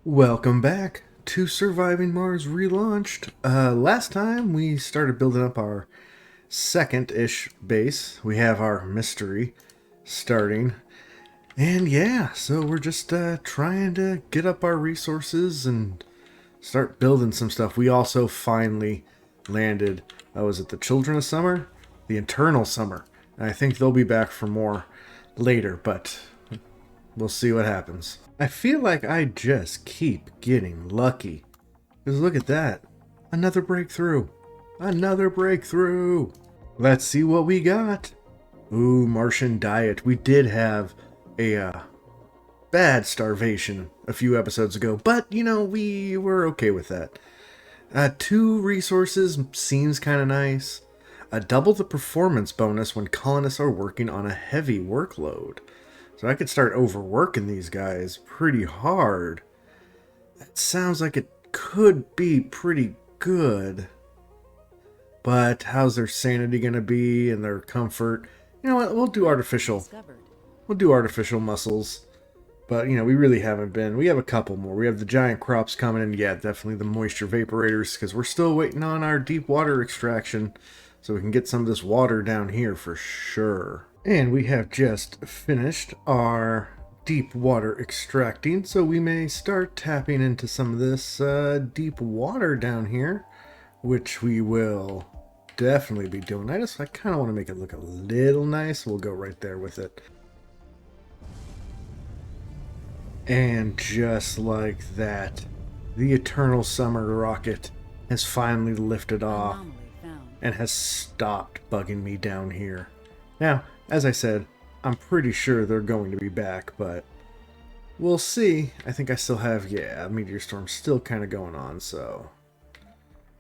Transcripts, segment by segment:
Welcome back to Surviving Mars Relaunched. Last time we started building up our second-ish base. We have our mystery starting. And yeah, so we're just trying to get up our resources and start building some stuff. We also finally landed, was it the Children of Summer? The Eternal Summer. And I think they'll be back for more later, but we'll see what happens. I feel like I just keep getting lucky. Because look at that. Another breakthrough. Another breakthrough. Let's see what we got. Ooh, Martian diet. We did have a bad starvation a few episodes ago. But, you know, we were okay with that. 2 resources seems kind of nice. Double the performance bonus when colonists are working on a heavy workload. So I could start overworking these guys pretty hard. That sounds like it could be pretty good. But how's their sanity going to be and their comfort? You know what? We'll do artificial. We'll do artificial muscles. But, you know, we really haven't been. We have a couple more. We have the giant crops coming in. Yeah, definitely the moisture vaporators, because we're still waiting on our deep water extraction. So we can get some of this water down here for sure. And we have just finished our deep water extracting, so we may start tapping into some of this deep water down here, which we will definitely be doing. I kind of want to make it look a little nice. We'll go right there with it. And just like that, the Eternal Summer rocket has finally lifted off and has stopped bugging me down here. Now, as I said, I'm pretty sure they're going to be back, but we'll see. I think I still have, yeah, Meteor Storm still kind of going on, so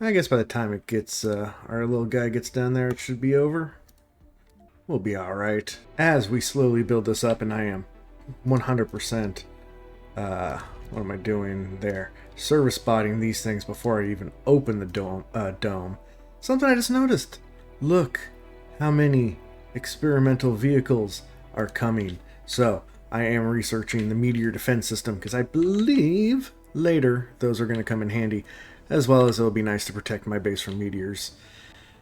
I guess by the time it gets, our little guy gets down there, it should be over. We'll be alright. As we slowly build this up, and I am 100%, what am I doing there? Service spotting these things before I even open the dome. Something I just noticed. Look how many experimental vehicles are coming. So I am researching the meteor defense system because I believe later those are going to come in handy, as well as it'll be nice to protect my base from meteors,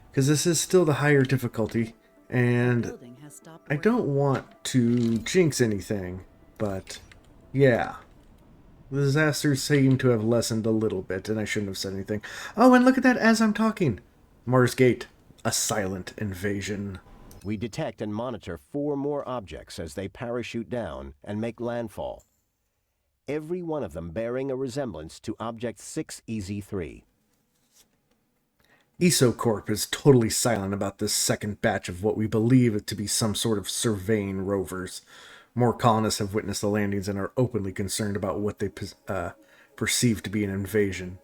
because this is still the higher difficulty and I don't want to jinx anything, but yeah, the disasters seem to have lessened a little bit and I shouldn't have said anything. Oh, and look at that as I'm talking. Mars Gate, a silent invasion. We detect and monitor 4 more objects as they parachute down and make landfall. Every one of them bearing a resemblance to Object 6EZ3. ESOCorp is totally silent about this second batch of what we believe to be some sort of surveying rovers. More colonists have witnessed the landings and are openly concerned about what they perceive to be an invasion.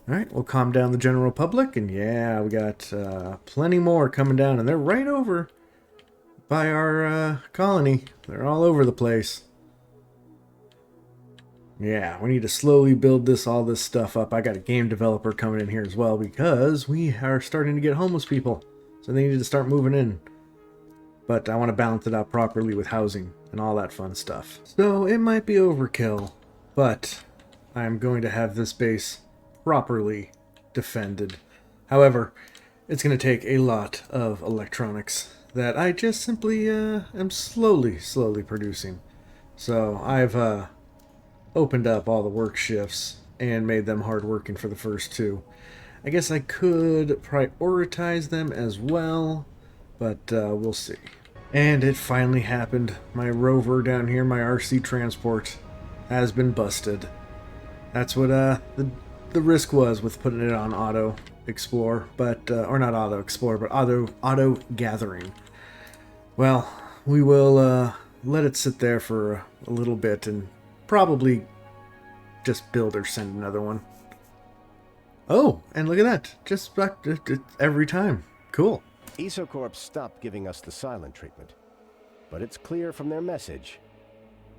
Alright, we'll calm down the general public, and yeah, we got plenty more coming down, and they're right over by our colony. They're all over the place. Yeah, we need to slowly build all this stuff up. I got a game developer coming in here as well, because we are starting to get homeless people, so they need to start moving in. But I want to balance it out properly with housing and all that fun stuff. So it might be overkill, but I'm going to have this base properly defended. However, it's going to take a lot of electronics that I just simply am slowly producing. So I've opened up all the work shifts and made them hard working for the first 2. I guess I could prioritize them as well, but we'll see. And it finally happened. My rover down here, my RC transport, has been busted. That's what the risk was with putting it on auto explore, but or not auto explore, but auto gathering. Well, we will let it sit there for a little bit and probably just build or send another one. Oh, and look at that, just back every time. Cool. ESOCorp stopped giving us the silent treatment, but it's clear from their message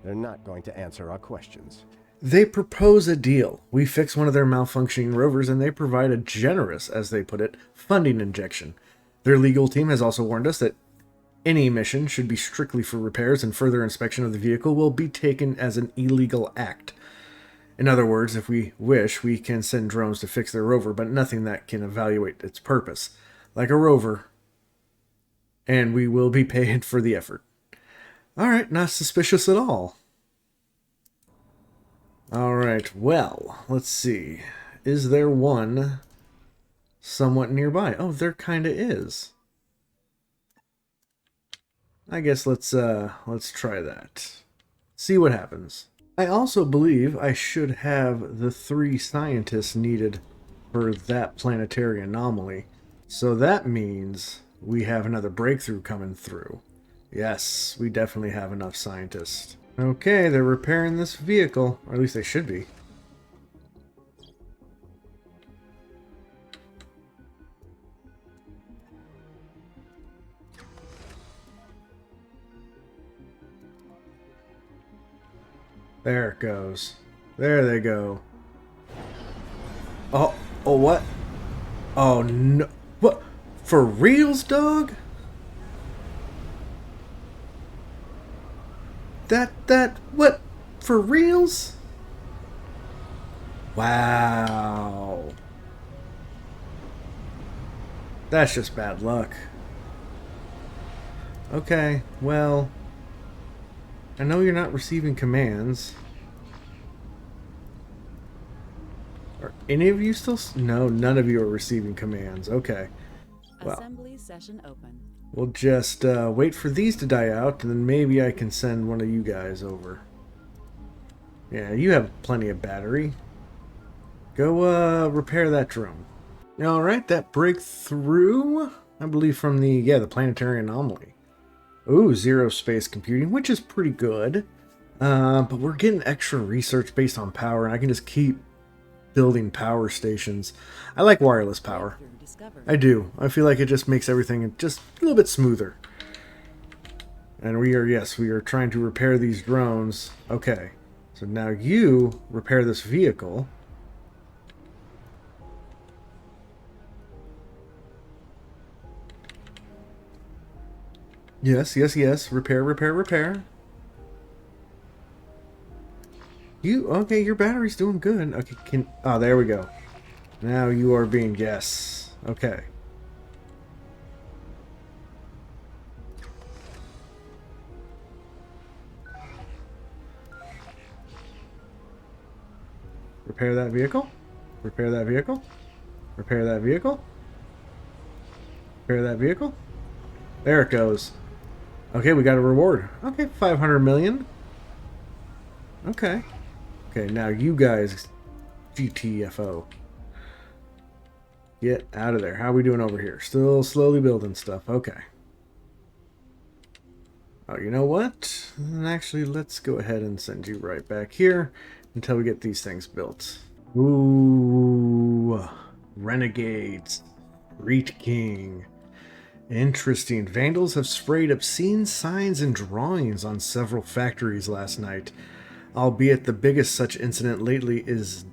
they're not going to answer our questions. They propose a deal. We fix one of their malfunctioning rovers and they provide a generous, as they put it, funding injection. Their legal team has also warned us that any mission should be strictly for repairs and further inspection of the vehicle will be taken as an illegal act. In other words, if we wish, we can send drones to fix their rover, but nothing that can evaluate its purpose, like a rover, and we will be paid for the effort. Alright, not suspicious at all. Alright, well, let's see. Is there one somewhat nearby? Oh, there kinda is. I guess let's try that. See what happens. I also believe I should have the 3 scientists needed for that planetary anomaly. So that means we have another breakthrough coming through. Yes, we definitely have enough scientists. Okay, they're repairing this vehicle, or at least they should be. There it goes. There they go. Oh, oh what? Oh no. What? For reals, dog? What? For reals? Wow. That's just bad luck. Okay, well, I know you're not receiving commands. Are any of you still? No, none of you are receiving commands. Okay. Well, Assembly session open. we'll just wait for these to die out, and then maybe I can send one of you guys over. Yeah, you have plenty of battery. Go repair that drone. Alright, that breakthrough, I believe from the planetary anomaly. Ooh, zero space computing, which is pretty good. But we're getting extra research based on power, and I can just keep building power stations. I like wireless power. I do. I feel like it just makes everything just a little bit smoother. And we are trying to repair these drones. Okay, so now you repair this vehicle. Yes, yes, yes. Repair, repair, repair. Okay, your battery's doing good. Okay, there we go. Now you are being, yes. Okay. Repair that vehicle. Repair that vehicle. Repair that vehicle. Repair that vehicle. There it goes. Okay, we got a reward. Okay, 500 million. Okay. Okay, now you guys, GTFO. Get out of there. How are we doing over here? Still slowly building stuff. Okay. Oh, you know what? Actually, let's go ahead and send you right back here until we get these things built. Ooh. Renegades. Reach King. Interesting. Vandals have sprayed obscene signs and drawings on several factories last night. Albeit the biggest such incident lately is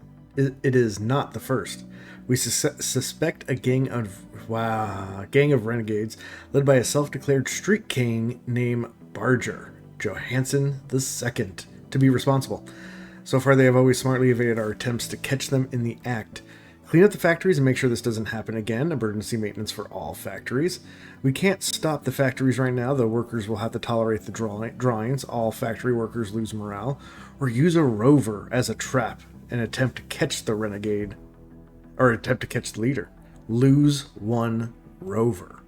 not the first. We suspect a gang of renegades led by a self-declared street king named Barger Johansson II to be responsible. So far, they have always smartly evaded our attempts to catch them in the act. Clean up the factories and make sure this doesn't happen again. Emergency maintenance for all factories. We can't stop the factories right now. The workers will have to tolerate the drawings. All factory workers lose morale. Or use a rover as a trap and attempt to catch the renegade. Or attempt to catch the leader. Lose one rover.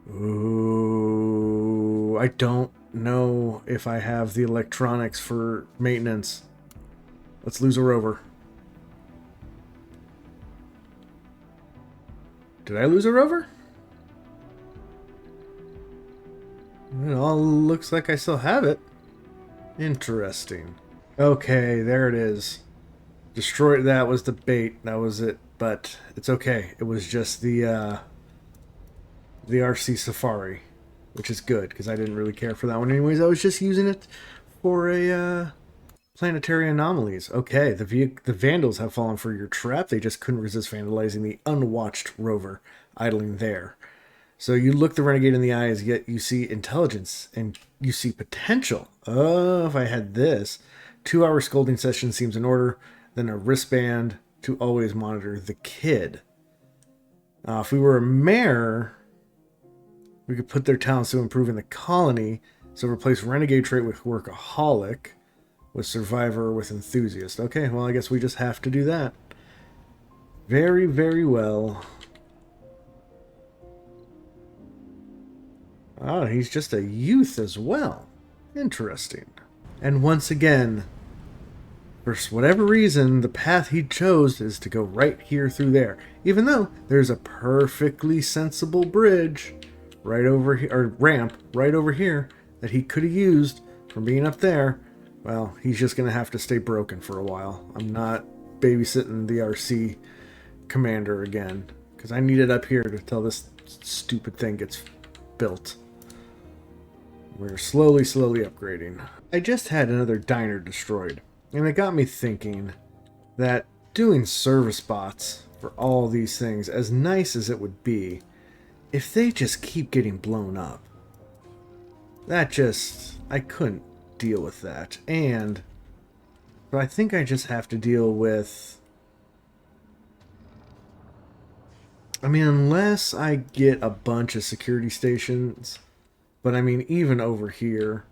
Ooh, I don't know if I have the electronics for maintenance. Let's lose a rover. Did I lose a rover? It all looks like I still have it. Interesting. Okay, there it is. Destroyed. That was the bait. That was it. But it's okay. It was just the RC Safari, which is good because I didn't really care for that one anyways. I was just using it for a planetary anomalies. Okay, the Vandals have fallen for your trap. They just couldn't resist vandalizing the unwatched rover idling there. So you look the renegade in the eyes, yet you see intelligence and you see potential. Oh, if I had this. 2-hour scolding session seems in order. Then a wristband to always monitor the kid. If we were a mayor, we could put their talents to improve in the colony. So replace renegade trait with workaholic, with survivor with enthusiast. Okay, well, I guess we just have to do that. Very, very well. Oh, he's just a youth as well. Interesting. And once again, for whatever reason, the path he chose is to go right here through there. Even though there's a perfectly sensible bridge right over here, or ramp right over here, that he could have used from being up there. Well, he's just going to have to stay broken for a while. I'm not babysitting the RC commander again, because I need it up here until this stupid thing gets built. We're slowly upgrading. I just had another diner destroyed, and it got me thinking that doing service bots for all these things, as nice as it would be, if they just keep getting blown up, I couldn't deal with that. But I think I just have to deal with, I mean, unless I get a bunch of security stations, but I mean, even over here,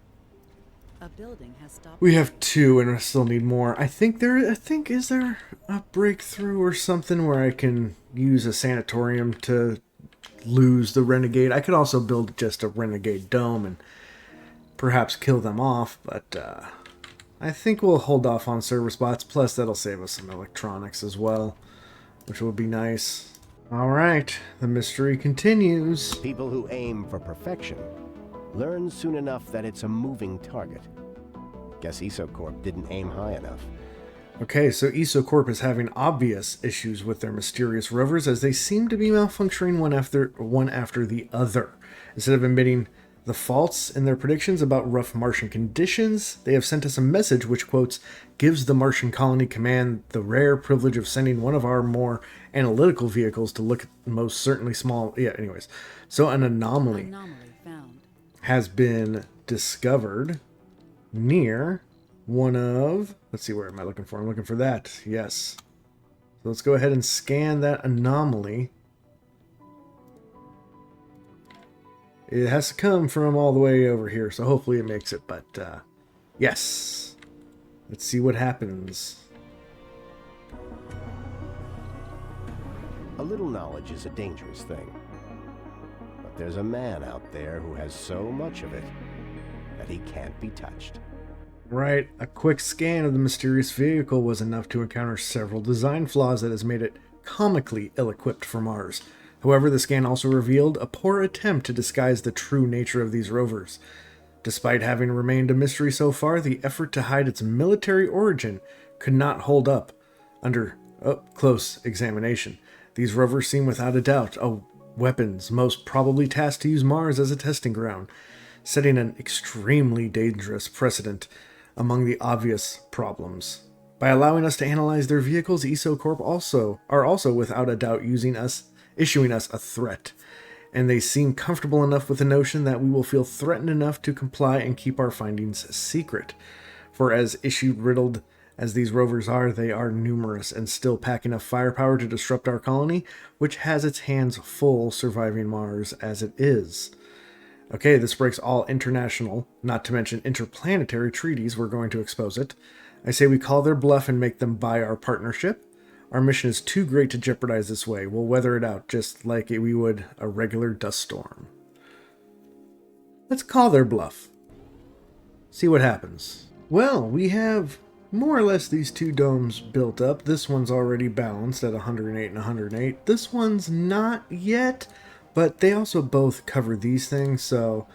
a building has stopped. We have 2 and I still need more. I think is there a breakthrough or something where I can use a sanatorium to lose the renegade? I could also build just a renegade dome and perhaps kill them off, but I think we'll hold off on service bots. Plus, that'll save us some electronics as well, which would be nice. All right, the mystery continues. People who aim for perfection learn soon enough that it's a moving target. Guess EsoCorp didn't aim high enough. Okay, so EsoCorp is having obvious issues with their mysterious rovers, as they seem to be malfunctioning one after the other. Instead of admitting the faults in their predictions about rough Martian conditions, they have sent us a message which, quotes, gives the Martian colony command the rare privilege of sending one of our more analytical vehicles to look at most certainly small... Yeah, anyways. So an anomaly Found. has been discovered near one of... Let's see, where am I looking for? I'm looking for that. Yes. So let's go ahead and scan that anomaly. It has to come from all the way over here, so hopefully it makes it. But, yes. Let's see what happens. A little knowledge is a dangerous thing. But there's a man out there who has so much of it that he can't be touched. Right, a quick scan of the mysterious vehicle was enough to encounter several design flaws that has made it comically ill-equipped for Mars. However, the scan also revealed a poor attempt to disguise the true nature of these rovers. Despite having remained a mystery so far, the effort to hide its military origin could not hold up under close examination. These rovers seem without a doubt weapons most probably tasked to use Mars as a testing ground, setting an extremely dangerous precedent among the obvious problems. By allowing us to analyze their vehicles, EsoCorp are also without a doubt issuing us a threat, and they seem comfortable enough with the notion that we will feel threatened enough to comply and keep our findings secret. For as issue-riddled as these rovers are, they are numerous and still pack enough firepower to disrupt our colony, which has its hands full surviving Mars as it is. Okay, this breaks all international, not to mention interplanetary treaties. We're going to expose it. I say we call their bluff and make them buy our partnership. Our mission is too great to jeopardize this way. We'll weather it out just like we would a regular dust storm. Let's call their bluff. See what happens. Well, we have more or less these 2 domes built up. This one's already balanced at 108 and 108. This one's not yet, but they also both cover these things, so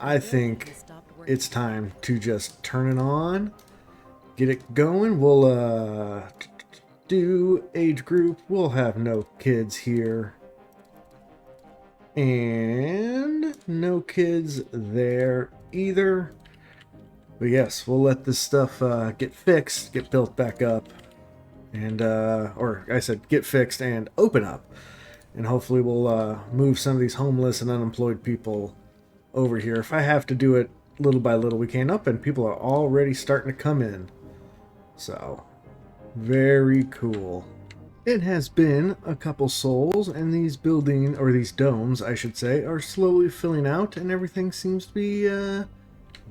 I think it's time to just turn it on, get it going. We'll do age group. We'll have no kids here. And no kids there either. But yes, we'll let this stuff get fixed, get built back up. And, or I said get fixed and open up. And hopefully we'll move some of these homeless and unemployed people over here. If I have to do it little by little, we can. Up, and people are already starting to come in. So, very cool. It has been a couple souls, and these these domes, I should say, are slowly filling out, and everything seems to be,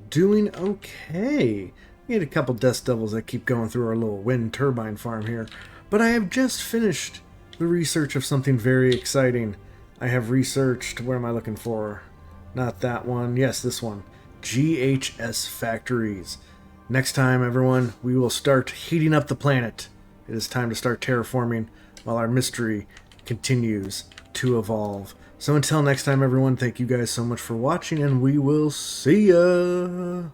doing okay. We had a couple dust devils that keep going through our little wind turbine farm here, but I have just finished the research of something very exciting. I have researched, what am I looking for? Not that one. Yes, this one. GHS factories. Next time, everyone, we will start heating up the planet. It is time to start terraforming while our mystery continues to evolve. So until next time, everyone, thank you guys so much for watching, and we will see ya!